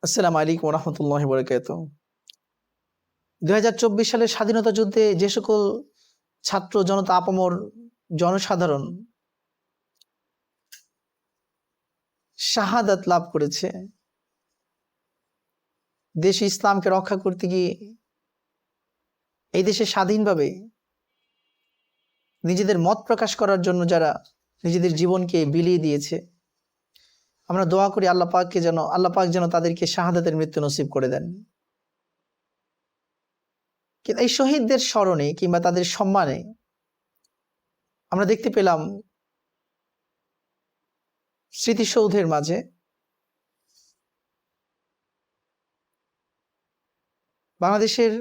আসসালামু আলাইকুম রহমতুল্লাহি বারাকাতুহু। 2024 সালের স্বাধীনতা যুদ্ধে যে সকল ছাত্র জনতা আপামর জনসাধারণ শাহাদাত লাভ করেছে, দেশ ইসলামকে রক্ষা করতে গিয়ে এই দেশে স্বাধীনভাবে নিজেদের মত প্রকাশ করার জন্য যারা নিজেদের জীবনকে বিলিয়ে দিয়েছে, আমরা দোয়া করি আল্লাহ পাক যেন তাদেরকে শাহাদাতের মৃত্যু নসিব করে দেন। কিন্তু এই শহীদদের স্মরণে কিংবা তাদের সম্মানে আমরা দেখতে পেলাম স্মৃতিসৌধের মাঝে বাংলাদেশের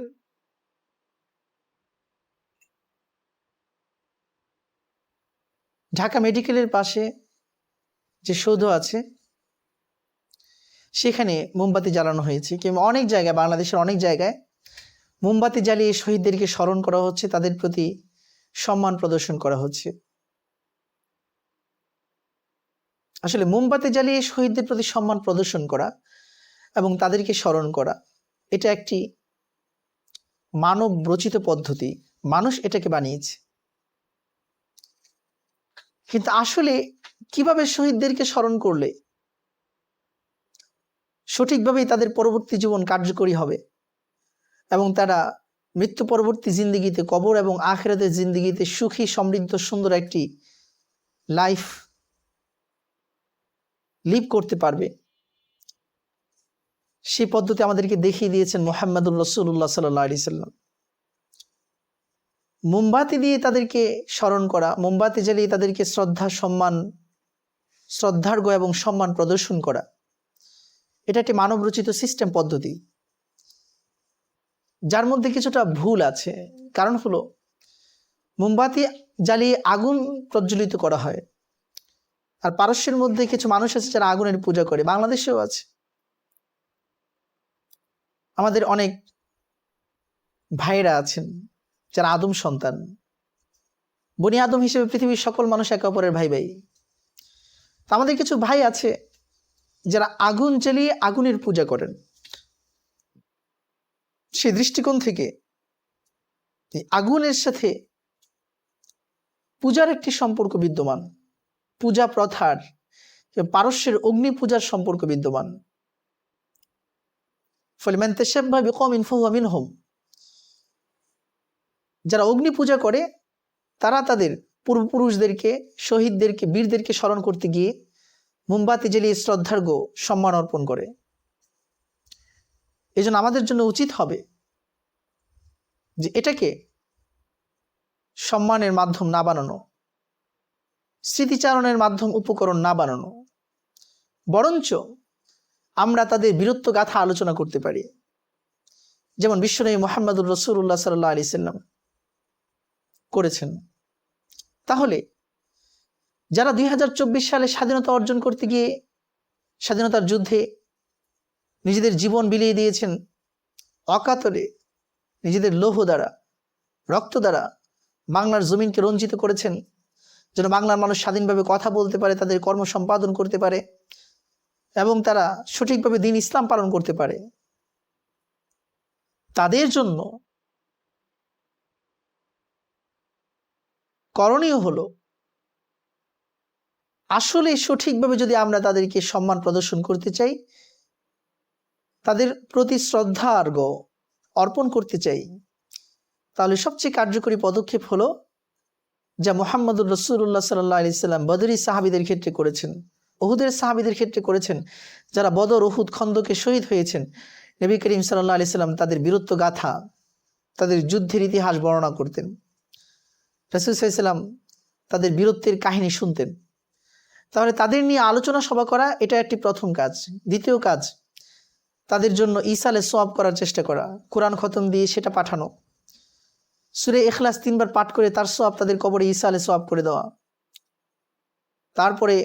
ঢাকা মেডিকেলের পাশে যে সৌধ আছে সেখানে মোমবাতি জ্বালানো হয়েছে, কিংবা অনেক জায়গায়, বাংলাদেশের অনেক জায়গায় মোমবাতি জ্বালিয়ে শহীদদেরকে স্মরণ করা হচ্ছে, তাদের প্রতি সম্মান প্রদর্শন করা হচ্ছে। আসলে মোমবাতি জ্বালিয়ে শহীদদের প্রতি সম্মান প্রদর্শন করা এবং তাদেরকে স্মরণ করা, এটা একটি মানব রচিত পদ্ধতি, মানুষ এটাকে বানিয়েছে। কিন্তু আসলে কিভাবে শহীদদেরকে স্মরণ করলে সঠিকভাবেই তাদের পরবর্তী জীবন কার্যকরী হবে এবং তারা মৃত্যু পরবর্তী জিন্দেগিতে, কবর এবং আখিরাতের জিন্দেগিতে সুখী, সমৃদ্ধ, সুন্দর একটি লাইফ লিভ করতে পারবে, সেই পদ্ধতি আমাদেরকে দেখিয়ে দিয়েছেন মুহাম্মদুর রাসূলুল্লাহ সাল্লাল্লাহু আলাইহি সাল্লাম। মোমবাতি দিয়ে তাদেরকে স্মরণ করা, মোমবাতি জ্বালিয়ে তাদেরকে শ্রদ্ধার্ঘ্য এবং সম্মান প্রদর্শন করা, এটা একটি মানব রচিত সিস্টেম পদ্ধতি, যার মধ্যে কিছুটা ভুল আছে। কারণ হলো, মোমবাতি জ্বালিয়ে আগুন প্রজ্বলিত করা হয়, আর পারস্যের মধ্যে কিছু মানুষ আছে যারা আগুনের পূজা করে, বাংলাদেশেও আছে। আমাদের অনেক ভাইরা আছেন যারা আদম সন্তান, বনি আদম হিসেবে পৃথিবীর সকল মানুষ একে অপরের ভাই ভাই। আমাদের কিছু ভাই আছে যারা আগুন জ্বালিয়ে আগুনের পূজা করেন। সেই দৃষ্টিকোণ থেকে আগুনের সাথে পূজার একটি সম্পর্ক বিদ্যমান, পূজা প্রথার, পারস্যের অগ্নি পূজার সম্পর্ক বিদ্যমান। ফলে মান তাশাব্বাহা বিকওমিন ফাহুয়া মিনহুম, যারা অগ্নি পূজা করে তারা তাদের পূর্বপুরুষদেরকে, শহীদদেরকে, বীরদেরকে স্মরণ করতে গিয়ে মোমবাতি জ্বালিয়ে শ্রদ্ধার্ঘ্য সম্মান অর্পণ করে। এই জন্য আমাদের জন্য উচিত হবে যে এটাকে সম্মানের মাধ্যম না বানানো, স্মৃতিচারণের মাধ্যম উপকরণ না বানানো, বরঞ্চ আমরা তাদের বীরত্ব গাথা আলোচনা করতে পারি, যেমন বিশ্বনবী মুহাম্মদুর রাসূলুল্লাহ সাল্লাল্লাহু আলাইহি সাল্লাম করেছেন। তাহলে যারা 2024 সালে স্বাধীনতা অর্জন করতে গিয়ে স্বাধীনতার যুদ্ধে নিজেদের জীবন বিলিয়ে দিয়েছেন, অকাতরে নিজেদের লৌহ দ্বারা, রক্ত দ্বারা বাংলার জমিনকে রঞ্জিত করেছেন, যেন বাংলার মানুষ স্বাধীনভাবে কথা বলতে পারে, তাদের কর্ম সম্পাদন করতে পারে এবং তারা সঠিকভাবে দ্বীন ইসলাম পালন করতে পারে, তাদের জন্য করণীয় হলো, আসলে সঠিকভাবে যদি আমরা তাদেরকে সম্মান প্রদর্শন করতে চাই, তাদের প্রতি শ্রদ্ধার্ঘ্য অর্পণ করতে চাই, তাহলে সবচেয়ে কার্যকরী পদক্ষেপ হলো যা মুহাম্মদুর রাসূলুল্লাহ সাল্লাল্লাহু আলাইহি সাল্লাম বদরি সাহাবীদের ক্ষেত্রে করেছেন, উহুদের সাহাবীদের ক্ষেত্রে করেছেন, যারা বদর, উহুদ, খন্দকে শহীদ হয়েছেন। নবী করিম সাল্লাল্লাহু আলাইহি সাল্লাম তাদের বীরত্ব গাথা, তাদের যুদ্ধের ইতিহাস বর্ণনা করতেন। রাসূল সাল্লাল্লাহু আলাইহি সাল্লাম তাদের বীরত্বের কাহিনী শুনতেন। তাহলে তাদের নিয়ে আলোচনা সভা করা, এটা একটি প্রথম কাজ। দ্বিতীয় কাজ, তাদের জন্য ইসালে সওয়াব করার চেষ্টা করা, কোরআন খতম দিয়ে সেটা পাঠানো, সূরা ইখলাস 3 বার পাঠ করে তার সওয়াব তাদের কবরে ইসালে সওয়াব করে দেওয়া। তারপরে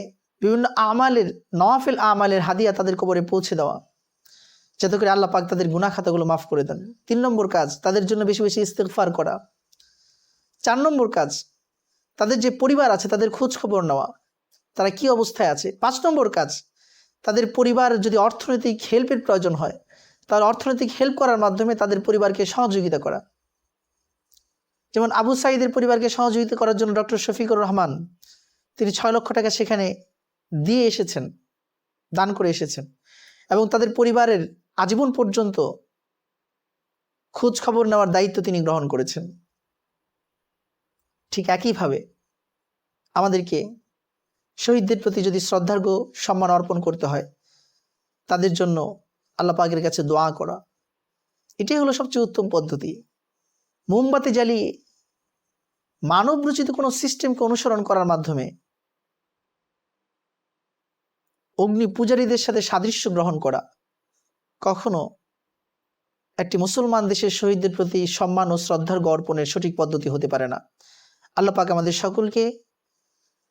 বিভিন্ন আমালের, নওয়াফিল আমালের হাদিয়া তাদের কবরে পৌঁছে দেওয়া, যাতে করে আল্লাহ পাক তাদের গুনাহ খাতাগুলো মাফ করে দেন। 3 নম্বর কাজ, তাদের জন্য বেশি বেশি ইস্তিগফার করা। 4 নম্বর কাজ, তাদের যে পরিবার আছে তাদের খোঁজ খবর নেওয়া, তারা কি অবস্থায় আছে। 5 নম্বর কাজ, তাদের পরিবার যদি অর্থনৈতিক হেল্পের প্রয়োজন হয়, তাহলে অর্থনৈতিক হেল্প করার মাধ্যমে তাদের পরিবারকে সহযোগিতা করা। যেমন আবু সাঈদের পরিবারকে সহযোগিতা করার জন্য ডক্টর শফিকুর রহমান তিনি 6 লক্ষ টাকা সেখানে দিয়ে এসেছেন, দান করে এসেছেন, এবং তাদের পরিবারের আজীবন পর্যন্ত খোঁজ খবর নেওয়ার দায়িত্ব তিনি গ্রহণ করেছেন। ঠিক একইভাবে আমাদেরকে শহীদদের প্রতি যদি শ্রদ্ধার্ঘ্য সম্মান অর্পণ করতে হয়, তাদের জন্য আল্লাহ পাকের কাছে দোয়া করা, এটাই হলো সবচেয়ে উত্তম পদ্ধতি। মোমবাতি জ্বালিয়ে মানব রচিত কোনো সিস্টেমকে অনুসরণ করার মাধ্যমে অগ্নি পূজারীদের সাথে সাদৃশ্য গ্রহণ করা কখনো একটি মুসলমান দেশের শহীদদের প্রতি সম্মান ও শ্রদ্ধার অর্পণের সঠিক পদ্ধতি হতে পারে না। আল্লাহ পাক আমাদের সকলকে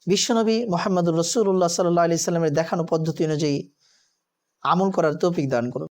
বিশ্বনবী মুহাম্মদুর রাসূলুল্লাহ সাল্লাল্লাহু আলাইহি সাল্লামের দেখানো পদ্ধতি অনুযায়ী আমল করার তৌফিক দান করুন।